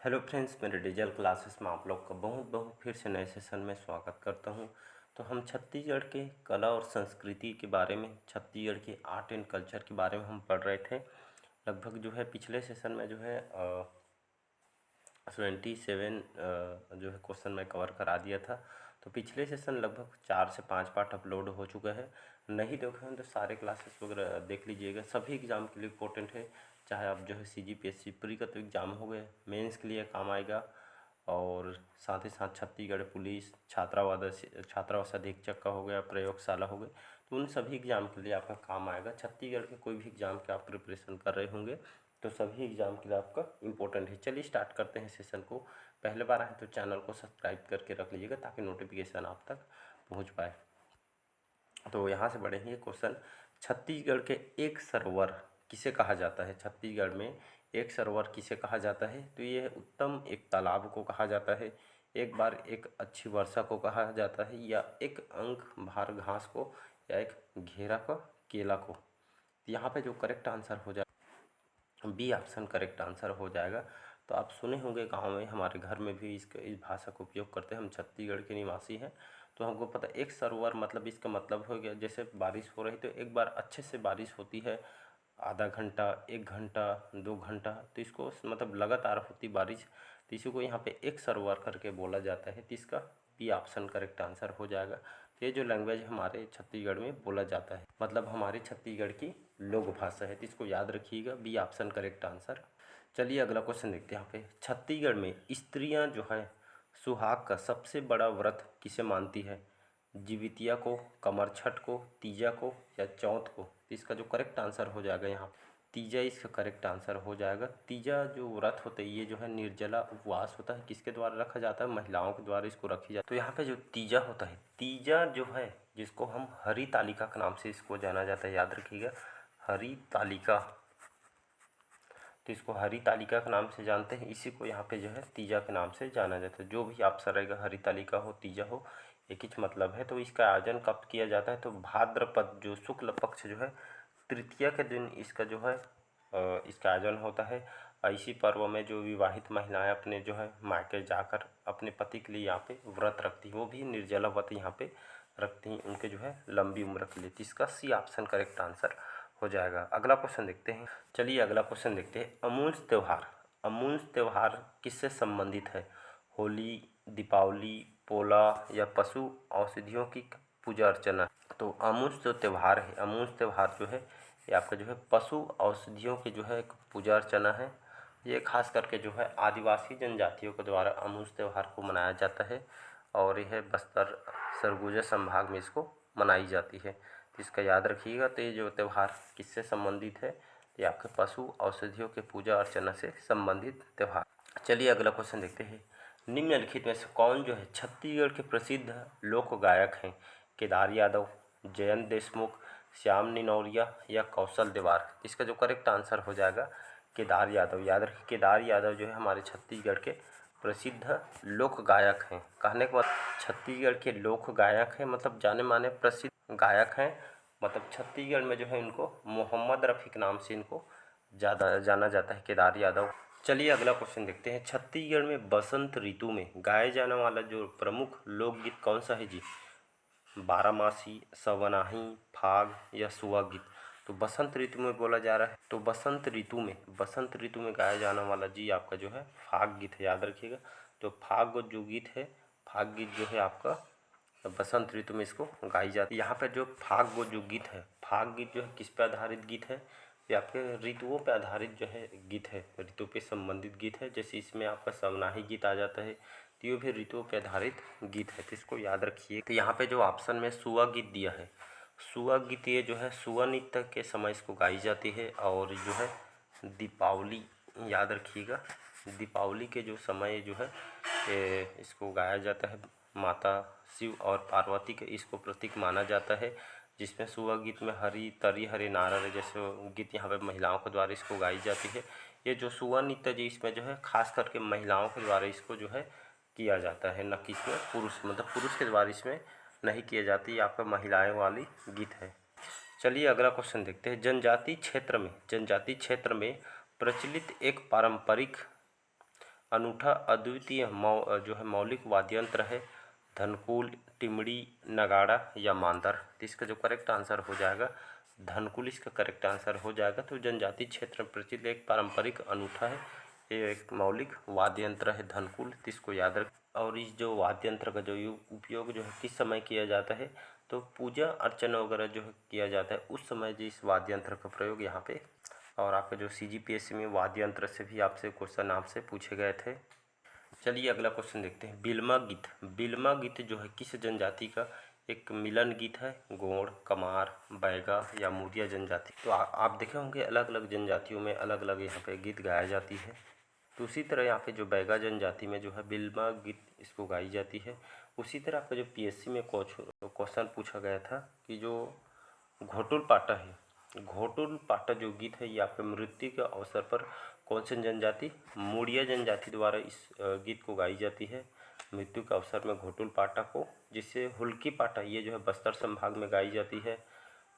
Hello friends, मेरे digital classes में आप लोग का बहुत बहुत फिर से नए सेशन में स्वागत करता हूं। तो हम छत्तीसगढ़ के कला और संस्कृति के बारे में, छत्तीसगढ़ के आर्ट एंड कल्चर के बारे में हम पढ़ रहे थे। लगभग जो है पिछले सेशन में जो है 27 जो है क्वेश्चन मैं कवर करा दिया था। तो पिछले सेशन लगभग 4 से 5 पार्ट अपलोड हो चुका है। नहीं देखे हैं तो सारे क्लासेस वगैरह देख लीजिएगा। सभी एग्ज़ाम के लिए इम्पोर्टेंट है, चाहे आप जो है CGPSC प्री का तो एग्ज़ाम हो गए, मेंस के लिए काम आएगा। और साथ ही साथ छत्तीसगढ़ पुलिस छात्रावास अधीक्षक का हो गया, प्रयोगशाला हो गए, तो उन सभी एग्ज़ाम के लिए आपका काम आएगा। छत्तीसगढ़ के कोई भी एग्ज़ाम के आप प्रिपरेशन कर रहे होंगे तो सभी एग्ज़ाम के लिए आपका इम्पोर्टेंट है। चलिए स्टार्ट करते हैं सेशन को। पहले बार आए तो चैनल को सब्सक्राइब करके रख लीजिएगा ताकि नोटिफिकेशन आप तक पहुंच पाए। तो यहाँ से बढ़ेंगे क्वेश्चन। छत्तीसगढ़ के एक सरोवर किसे कहा जाता है? छत्तीसगढ़ में एक सरोवर किसे कहा जाता है? तो ये उत्तम एक तालाब को कहा जाता है, एक बार एक अच्छी वर्षा को कहा जाता है, या एक अंक भार घास को, या एक घेरा का केला को। तो यहाँ पे जो करेक्ट आंसर हो जाए बी ऑप्शन करेक्ट आंसर हो जाएगा। तो आप सुने होंगे गांव में, हमारे घर में भी इस भाषा का उपयोग करते हैं। हम छत्तीसगढ़ के निवासी हैं तो हमको पता एक सरोवर मतलब इसका मतलब हो गया जैसे बारिश हो रही तो एक बार अच्छे से बारिश होती है, आधा घंटा, 1 घंटा, 2 घंटा, तो इसको मतलब लगातार होती बारिश, तो इसी को यहाँ पे एक सरोवर करके बोला जाता है। तो इसका बी ऑप्शन करेक्ट आंसर हो जाएगा। तो ये जो लैंग्वेज हमारे छत्तीसगढ़ में बोला जाता है, मतलब हमारे छत्तीसगढ़ की लोक भाषा है, तो इसको याद रखिएगा, बी ऑप्शन करेक्ट आंसर। चलिए अगला क्वेश्चन देखते हैं। यहाँ पे छत्तीसगढ़ में स्त्रियां जो है सुहाग का सबसे बड़ा व्रत किसे मानती है? जिवितिया को, कमरछठ को, तीजा को, या चौथ को? तो इसका जो करेक्ट आंसर हो जाएगा यहाँ तीजा इसका करेक्ट आंसर हो जाएगा। तीजा जो व्रत होता है ये जो है निर्जला उपवास होता है, किसके द्वारा रखा जाता है? महिलाओं के द्वारा इसको रखी जाती है। तो यहाँ पे जो तीजा होता है, तीजा जो है जिसको हम हरि तालिका के नाम से इसको जाना जाता है, याद रखिएगा, हरि तालिका। तो इसको हरि तालिका के नाम से जानते हैं, इसी को यहाँ पे जो है तीजा के नाम से जाना जाता है। जो भी आंसर रहेगा, हरि तालिका हो, तीजा हो, एक ही मतलब है। तो इसका आयोजन कब किया जाता है? तो भाद्रपद जो शुक्ल पक्ष जो है तृतीया के दिन इसका जो है इसका आयोजन होता है। इसी पर्व में जो विवाहित महिलाएं अपने जो है मायके जाकर अपने पति के लिए यहाँ पे व्रत रखती हैं, वो भी निर्जला व्रत यहाँ पे रखती हैं, उनके जो है लंबी उम्र के लिए। तो इसका सी ऑप्शन करेक्ट आंसर हो जाएगा। अगला क्वेश्चन देखते हैं। चलिए अगला क्वेश्चन देखते हैं। अमूंस त्यौहार, अमूंस त्यौहार किससे संबंधित है? होली, दीपावली, पोला, या पशु औषधियों की पूजा अर्चना? तो अमूंस जो त्यौहार है, अमूंस त्यौहार जो है ये आपका जो है पशु औषधियों की जो है एक पूजा अर्चना है। ये खास करके जो है आदिवासी जनजातियों के द्वारा अमूंस त्यौहार को मनाया जाता है, और यह बस्तर सरगुजा संभाग में इसको मनाई जाती है। तो इसका याद रखिएगा। तो ये जो त्यौहार किससे संबंधित है? ये आपके पशु औषधियों के पूजा अर्चना से संबंधित त्यौहार। चलिए अगला क्वेश्चन देखते हैं। निम्नलिखित में से कौन जो है छत्तीसगढ़ के प्रसिद्ध लोक गायक हैं? केदार यादव, जयंत देशमुख, श्याम निनौरिया, या कौशल देवार? इसका जो करेक्ट आंसर हो जाएगा केदार यादव। याद रखिए, केदार यादव जो है हमारे छत्तीसगढ़ के प्रसिद्ध लोक गायक हैं। कहने के बाद छत्तीसगढ़ के लोक गायक हैं मतलब जाने माने प्रसिद्ध गायक हैं, मतलब छत्तीसगढ़ में जो है इनको मोहम्मद रफ़ी के नाम से इनको ज़्यादा जाना जाता है, केदार यादव। चलिए अगला क्वेश्चन देखते हैं। छत्तीसगढ़ में बसंत ऋतु में गाए जाने वाला जो प्रमुख लोकगीत कौन सा है जी? बारामासी, सवनाही, फाग, या सुआ गीत? तो बसंत ऋतु में बोला जा रहा है, तो बसंत ऋतु में गाया जाने वाला जी आपका जो है फाग गीत है, याद रखिएगा। तो फाग जो गीत है, फाग गीत जो है आपका बसंत ऋतु में इसको गाई जाती है। यहाँ पे जो फाग वो जो गीत है, फाग गीत जो है किस पे आधारित गीत है? ये आपके ऋतुओं पे आधारित जो है गीत है, ऋतु पे संबंधित गीत है। जैसे इसमें आपका सवनाही गीत आ जाता है, तो ये भी ऋतुओं पे आधारित गीत है, तो इसको याद रखिए। तो यहाँ पे जो ऑप्शन में सुआ गीत दिया है, सुआ गीत ये जो है सुआ नृत्य के समय इसको गाई जाती है। और जो है दीपावली, याद रखिएगा, दीपावली के जो समय जो है इसको गाया जाता है। माता शिव और पार्वती के इसको प्रतीक माना जाता है, जिसमें सुआ गीत में हरी तरी हरे नारद जैसे गीत यहाँ पे महिलाओं के द्वारा इसको गाई जाती है। ये जो सुआ नृत्य जी इसमें जो है खास करके महिलाओं के द्वारा इसको जो है किया जाता है, न कि इसमें पुरुष, मतलब पुरुष के द्वारा इसमें नहीं किया जाती। ये आपका महिलाएं वाली गीत है। चलिए अगला क्वेश्चन देखते हैं। जनजाति क्षेत्र में प्रचलित एक पारंपरिक अनूठा अद्वितीय जो है मौलिक वाद्य यंत्र है धनकुल, टिमड़ी, नगाड़ा या मांदर। तो इसका जो करेक्ट आंसर हो जाएगा धनकुल इसका करेक्ट आंसर हो जाएगा। तो जनजातीय क्षेत्र में प्रचलित एक पारंपरिक अनूठा है, ये एक मौलिक वाद्य यंत्र है धनकुल, तो इसको याद रख। और इस जो वाद्य यंत्र का जो उपयोग जो है किस समय किया जाता है, तो पूजा अर्चना वगैरह जो है किया जाता है उस समय जो इस वाद्य यंत्र का प्रयोग यहाँ पे। और आपका जो CGPSC में वाद्य यंत्र से भी आपसे क्वेश्चन आपसे पूछे गए थे। चलिए अगला क्वेश्चन देखते हैं। बिलमा गीत, बिलमा गीत जो है किस जनजाति का एक मिलन गीत है, गोंड, कमार, बैगा या मुरिया जनजाति। तो आप देखे होंगे अलग अलग जनजातियों में अलग अलग यहाँ पे गीत गाया जाती है। तो उसी तरह यहाँ पे जो बैगा जनजाति में जो है बिलमा गीत इसको गाई जाती है। उसी तरह आपका जो PSC में क्वेश्चन पूछा गया था कि जो घोटुल पाटा है, घोटुल पाटा जो गीत है ये आपके मृत्यु के अवसर पर कौन सी जनजाति, मुड़िया जनजाति द्वारा इस गीत को गाई जाती है मृत्यु के अवसर में घोटुल पाटा को। जिससे हुल्की पाटा ये जो है बस्तर संभाग में गाई जाती है।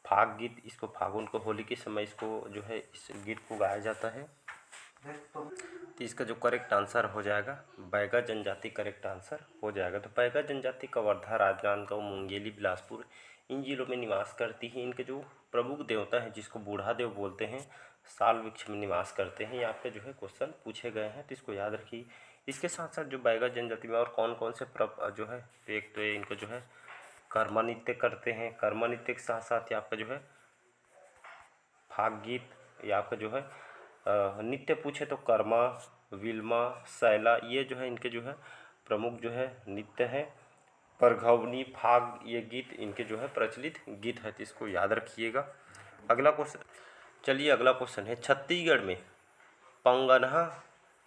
फाग गीत इसको फागुन को होली के समय इसको जो है इस गीत को गाया जाता है। तो इसका जो करेक्ट आंसर हो जाएगा बैगा जनजाति करेक्ट आंसर हो जाएगा। तो बैगा जनजाति कवर्धा, राजनांदगांव, मुंगेली, बिलासपुर इन जिलों में निवास करती है। इनके जो प्रमुख देवता हैं जिसको बूढ़ा देव बोलते हैं, साल वृक्ष में निवास करते हैं। यहाँ पे जो है क्वेश्चन पूछे गए हैं, तो इसको याद रखिए। इसके साथ साथ जो बैगा जनजाति में और कौन कौन से जो है, एक तो इनको जो है कर्मा नृत्य करते हैं। कर्मा नृत्य के साथ साथ आपका जो है फाग गीत या आपका जो है नृत्य पूछे तो कर्मा, विल्मा, सैला ये जो है इनके जो है प्रमुख जो है नृत्य है। परघवनी, फाग ये गीत इनके जो है प्रचलित गीत है, तो इसको याद रखिएगा। अगला क्वेश्चन, चलिए अगला क्वेश्चन है छत्तीसगढ़ में पंगनहा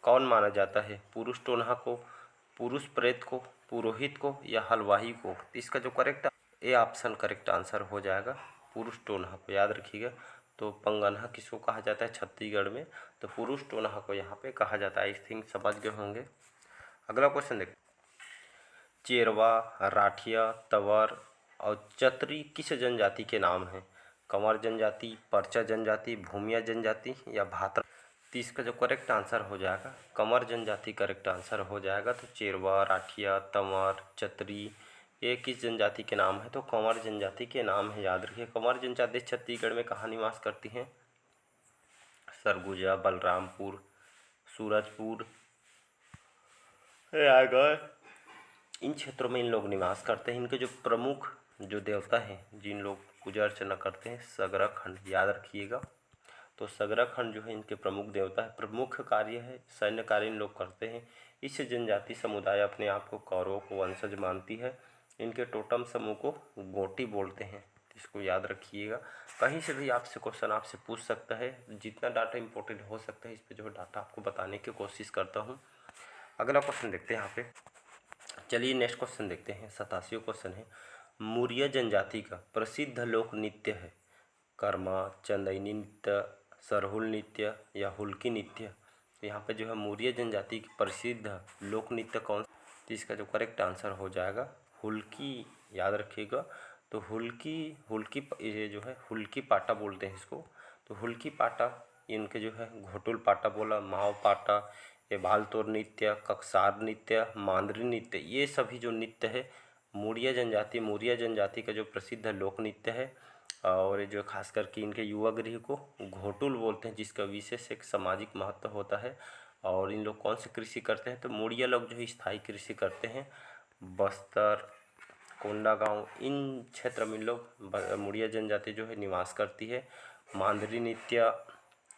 कौन माना जाता है, पुरुष टोनहा को, पुरुष प्रेत को, पुरोहित को या हलवाई को। तो इसका जो correct A option correct answer हो जाएगा पुरुष टोनहा को, याद रखिएगा। तो पंगनहा किसको कहा जाता है छत्तीसगढ़ में, तो पुरुष टोनहा को यहाँ पे कहा जाता है। आई थिंक समझ गए होंगे। अगला क्वेश्चन देखते, चेरवा, राठिया, तवर और चतरी किस जनजाति के नाम हैं, कंवर जनजाति, परचा जनजाति, भूमिया जनजाति या भात्रा। तो इसका जो करेक्ट आंसर हो जाएगा कंवर जनजाति करेक्ट आंसर हो जाएगा। तो चेरवा, राठिया, तंवर, चतरी ये किस जनजाति के नाम है, तो कंवर जनजाति के नाम है, याद रखिए। कंवर जनजाति छत्तीसगढ़ में कहाँ निवास करती हैं, सरगुजा, बलरामपुर, सूरजपुर, इन क्षेत्रों में इन लोग निवास करते हैं। इनके जो प्रमुख जो देवता हैं जिन लोग पूजा अर्चना करते हैं, सगरा खंड, याद रखिएगा। तो सगरा खंड जो है इनके प्रमुख देवता है। प्रमुख कार्य है सैन्य कार्य इन लोग करते हैं। इस जनजाति समुदाय अपने आप को कौरवों को वंशज मानती है। इनके टोटम समूह को गोटी बोलते हैं, इसको याद रखिएगा। कहीं से भी आपसे क्वेश्चन आपसे पूछ सकता है, जितना डाटा इंपॉर्टेंट हो सकता है इस पे जो डाटा आपको बताने की कोशिश करता हूँ। अगला क्वेश्चन देखते हैं यहाँ पे। चलिए नेक्स्ट क्वेश्चन देखते हैं। 87वां क्वेश्चन है, मुरिया जनजाति का प्रसिद्ध लोक नृत्य है कर्मा, चंदैनी नृत्य, सरहुल नृत्य या हुल्की नृत्य। तो यहाँ पे जो है मुरिया जनजाति की प्रसिद्ध लोक नृत्य कौन, तो इसका जो करेक्ट आंसर हो जाएगा हुल्की, याद रखिएगा। तो हुल्की ये जो है हुल्की पाटा बोलते हैं इसको। तो हुल्की पाटा इनके जो है घोटुल पाटा बोला, माव पाटा, ये भालतोर नृत्य, कक्सार नृत्य, मांदरी नृत्य, ये सभी जो नृत्य है मुरिया जनजाति का जो प्रसिद्ध लोक नृत्य है। और ये जो खास करके इनके युवा गृह को घोटुल बोलते हैं, जिसका विशेष एक सामाजिक महत्व होता है। और इन लोग कौन सी कृषि करते हैं, तो मुड़िया लोग जो है स्थायी कृषि करते हैं। बस्तर, कोंडागांव इन क्षेत्र में लोग मुड़िया जनजाति जो है निवास करती है। मांदरी नृत्य,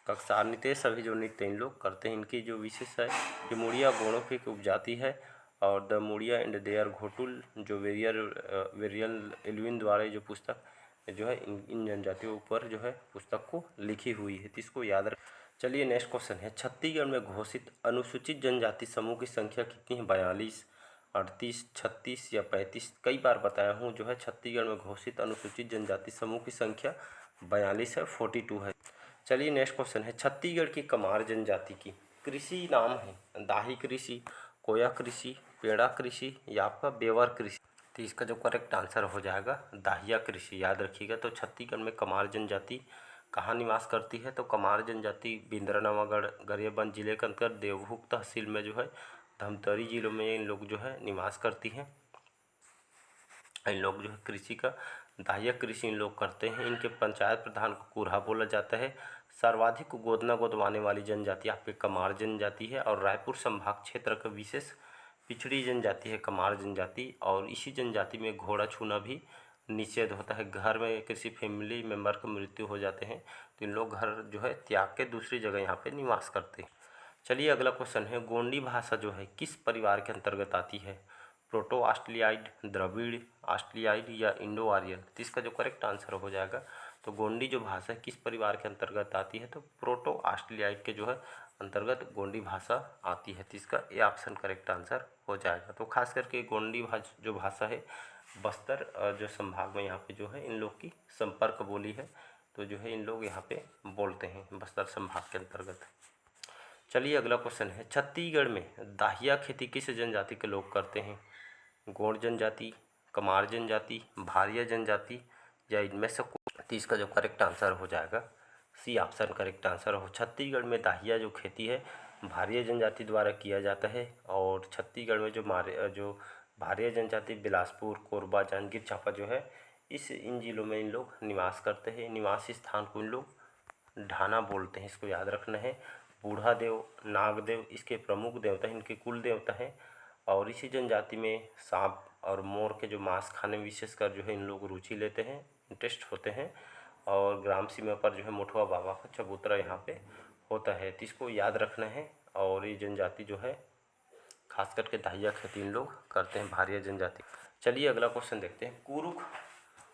कक्सार नृत्य सभी जो नृत्य इन लोग करते हैं। इनकी जो विशेष है कि मुड़िया गोणों की एक उपजाति है। और the Muria and their ghotul जो वेरियल एल्विन द्वारा जो पुस्तक जो है इन जनजातियों ऊपर जो है पुस्तक को लिखी हुई है, तो इसको याद रख। चलिए नेक्स्ट क्वेश्चन है, छत्तीसगढ़ में घोषित अनुसूचित जनजाति समूह की संख्या कितनी है, 42, 38, 36 या 35। कई बार बताया हूँ जो है छत्तीसगढ़ में घोषित अनुसूचित जनजाति समूह की संख्या 42 है, 42 है। चलिए नेक्स्ट क्वेश्चन है, छत्तीसगढ़ की कमार जनजाति की कृषि नाम है दाही कृषि, कोया कृषि, पेड़ा कृषि या आपका बेवर कृषि। तो इसका जो करेक्ट आंसर हो जाएगा दाहिया कृषि, याद रखिएगा। तो छत्तीसगढ़ में कमार जनजाति कहाँ निवास करती है, तो कमार जनजाति बिंद्रानवागढ़ गरियाबंद जिले के अंतर्गत देवभूख तहसील में जो है धमतरी जिलों में इन लोग जो है निवास करती हैं। इन लोग जो है कृषि का दाह्य कृषि इन लोग करते हैं। इनके पंचायत प्रधान को कुरहा बोला जाता है। सर्वाधिक गोदना गोदवाने वाली जनजाति आपके कमार जनजाति है और रायपुर संभाग क्षेत्र का विशेष पिछड़ी जनजाति है कमार जनजाति। और इसी जनजाति में घोड़ा छूना भी निषेध होता है। घर में किसी फैमिली मेम्बर की मृत्यु हो जाते हैं तो इन लोग घर जो है त्याग के दूसरी जगह यहाँ पे निवास करते हैं। चलिए अगला क्वेश्चन है, गोंडी भाषा जो है किस परिवार के अंतर्गत आती है? प्रोटो ऑस्ट्रियाइड, द्रविड़, ऑस्ट्रियाइड या इंडो आर्यन? तो इसका जो करेक्ट आंसर हो जाएगा, तो गोंडी जो भाषा है किस परिवार के अंतर्गत आती है? तो प्रोटो ऑस्ट्रियाइड के जो है अंतर्गत गोंडी भाषा आती है। तो इसका ए ऑप्शन करेक्ट आंसर हो जाएगा। तो खास करके गोंडी जो भाषा है बस्तर जो संभाग में यहाँ पे जो है इन लोग की संपर्क बोली है, तो जो है इन लोग यहाँ पे बोलते हैं बस्तर संभाग के अंतर्गत। चलिए अगला क्वेश्चन है, छत्तीसगढ़ में दाहिया खेती किस जनजाति के लोग करते हैं? गोंड जनजाति, कमार जनजाति, भारिया जनजाति या इनमें से कोई? तो इसका जो करेक्ट आंसर हो जाएगा सी ऑप्शन करेक्ट आंसर हो। छत्तीसगढ़ में दाहिया जो खेती है भारिया जनजाति द्वारा किया जाता है। और छत्तीसगढ़ में जो भारिया जनजाति बिलासपुर, कोरबा, जांजगीर चांपा जो है इन जिलों में इन लोग निवास करते हैं। निवासी स्थान को इन लोग ढाना बोलते हैं, इसको याद रखना है। बूढ़ा देव, नागदेव इसके प्रमुख देवता हैं, इनके कुल देवता हैं। और इसी जनजाति में सांप और मोर के जो मांस खाने में विशेषकर जो है इन लोग रुचि लेते हैं, इंटरेस्ट होते हैं। और ग्राम सीमा पर जो है मोठवा बाबा का चबूतरा यहाँ पे होता है, तो इसको याद रखना है। और ये जनजाति जो है खास करके दाहिया खेती इन लोग करते हैं, भारिया जनजाति। चलिए अगला क्वेश्चन देखते हैं, कुरुक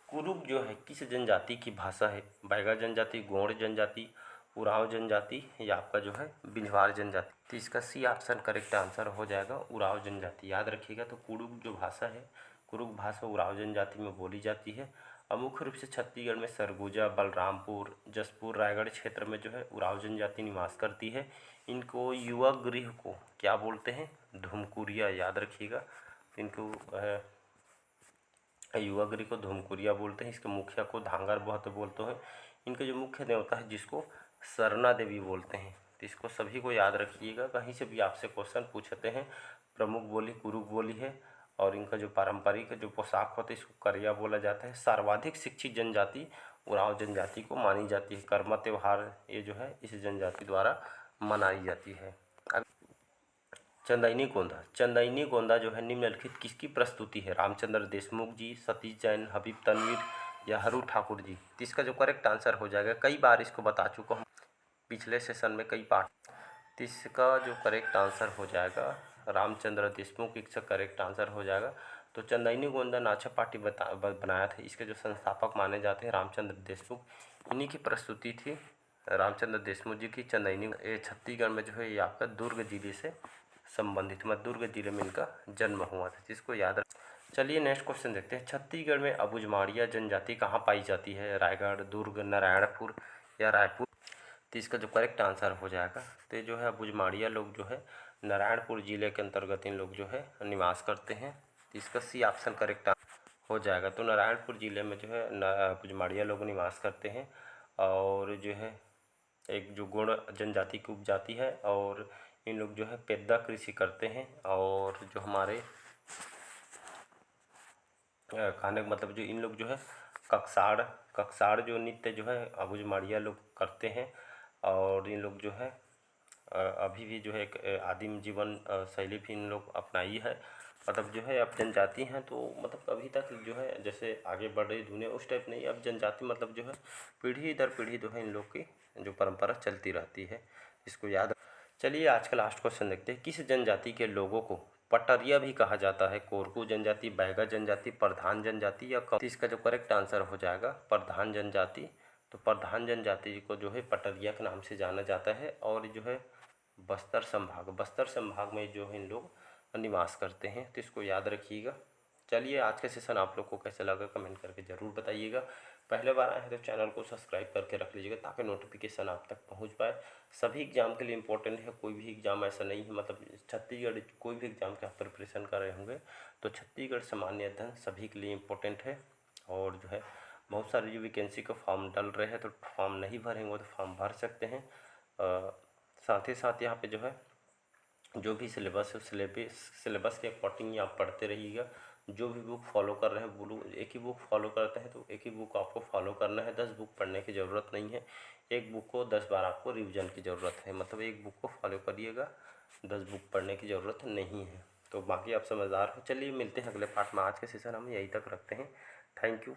कुरुक जो है किस जनजाति की भाषा है? बैगा जनजाति, गोंड जनजाति, उरांव जनजाति या आपका जो है बिंझवार जनजाति? तो इसका सी ऑप्शन करेक्ट आंसर हो जाएगा उरांव जनजाति। याद रखिएगा, तो कुरुक जो भाषा है कुरुक भाषा उरांव जनजाति में बोली जाती है। और मुख्य रूप से छत्तीसगढ़ में सरगुजा, बलरामपुर, जसपुर, रायगढ़ क्षेत्र में जो है उरांव जनजाति निवास करती है। इनको युवा गृह को क्या बोलते हैं? धुमकुरिया। याद रखिएगा, इनको युवा गृह को धुमकुरिया बोलते हैं। इसके मुखिया को धांगर बहत बोलते हैं। इनके जो मुख्य देवता है जिसको सरना देवी बोलते हैं, तो इसको सभी को याद रखिएगा। कहीं से भी आपसे क्वेश्चन पूछते हैं, प्रमुख बोली कुरुक बोली है। और इनका जो पारंपरिक जो पोशाक होता है इसको करिया बोला जाता है। सर्वाधिक शिक्षित जनजाति उरांव जनजाति को मानी जाती है। कर्मा त्यौहार ये जो है इस जनजाति द्वारा मनाई जाती है। चंदैनी गोंदा, चंदैनी गोंदा जो है निम्नलिखित किसकी प्रस्तुति है? रामचंद्र देशमुख जी, सतीश जैन, हबीब तनवीर या हरू ठाकुर जी? तो इसका जो करेक्ट आंसर हो जाएगा, कई बार इसको बता चुका हूँ पिछले सेशन में कई पार्ट। तो इसका जो करेक्ट आंसर हो जाएगा रामचंद्र देशमुख, इसका करेक्ट आंसर हो जाएगा। तो चंदैनी गोंदा नाचा पार्टी बनाया था, इसके जो संस्थापक माने जाते हैं रामचंद्र देशमुख, इन्हीं की प्रस्तुति थी रामचंद्र देशमुख जी की चंदैनी। ये छत्तीसगढ़ में जो है ये आपका दुर्ग जिले से संबंधित, दुर्ग जिले में इनका जन्म हुआ था, जिसको याद रख। चलिए नेक्स्ट क्वेश्चन देखते हैं, छत्तीसगढ़ में अबुझमाड़िया जनजाति कहाँ पाई जाती है? रायगढ़, दुर्ग, नारायणपुर या रायपुर? तो इसका जो करेक्ट आंसर हो जाएगा, तो जो है अबुझमाड़िया लोग जो है नारायणपुर जिले के अंतर्गत इन लोग जो है निवास करते हैं। तो इसका सी ऑप्शन करेक्ट हो जाएगा। तो नारायणपुर जिले में जो है अबुझमाड़िया लोग निवास करते हैं। और जो है एक जो गोंड जनजाति की उपजाति है और इन लोग जो है पेद्दा कृषि करते हैं। और जो हमारे खाने मतलब जो इन लोग जो है कक्साड़ जो नृत्य जो है अबुझमाड़िया लोग करते हैं। और इन लोग जो है अभी भी जो है एक आदिम जीवन शैली भी इन लोग अपनाई है। मतलब जो है अब जनजाति हैं तो मतलब अभी तक जो है जैसे आगे बढ़ रही दुनिया उस टाइप नहीं, अब जनजाति मतलब जो है पीढ़ी दर पीढ़ी जो है इन लोग की जो परंपरा चलती रहती है, इसको याद। चलिए आज का लास्ट क्वेश्चन देखते हैं, किस जनजाति के लोगों को पटरिया भी कहा जाता है? कोरकू जनजाति, बैगा जनजाति, प्रधान जनजाति या इसका जो करेक्ट आंसर हो जाएगा प्रधान जनजाति। तो प्रधान जनजाति को जो है पटरिया के नाम से जाना जाता है। और जो है बस्तर संभाग में जो है इन लोग निवास करते हैं, तो इसको याद रखिएगा। चलिए आज का सेशन आप लोग को कैसा लगा कमेंट करके ज़रूर बताइएगा। पहले बार आए हैं तो चैनल को सब्सक्राइब करके रख लीजिएगा ताकि नोटिफिकेशन आप तक पहुंच पाए। सभी एग्ज़ाम के लिए इंपॉर्टेंट है, कोई भी एग्ज़ाम ऐसा नहीं है मतलब छत्तीसगढ़ कोई भी एग्ज़ाम के आप प्रिपरेशन कर रहे होंगे तो छत्तीसगढ़ सामान्य अध्ययन सभी के लिए इम्पोर्टेंट है। और जो है बहुत सारी जो वैकेंसी का फॉर्म डल रहे हैं, तो फॉर्म नहीं भरेंगे वो तो फॉर्म भर सकते हैं। साथ ही साथ यहाँ पे जो है जो भी सिलेबस है सिलेबस के अकॉर्डिंग आप पढ़ते रहिएगा। जो भी बुक फॉलो कर रहे हैं बोलो, एक ही बुक फॉलो करते हैं तो एक ही बुक आपको फॉलो करना है, 10 बुक पढ़ने की ज़रूरत नहीं है। एक बुक को 10 बार आपको रिवीजन की ज़रूरत है, मतलब एक बुक को फॉलो करिएगा, 10 बुक पढ़ने की ज़रूरत नहीं है। तो बाकी आप समझदार हो। चलिए मिलते हैं अगले पार्ट में। आज के सेशन हम यहीं तक रखते हैं। Thank you.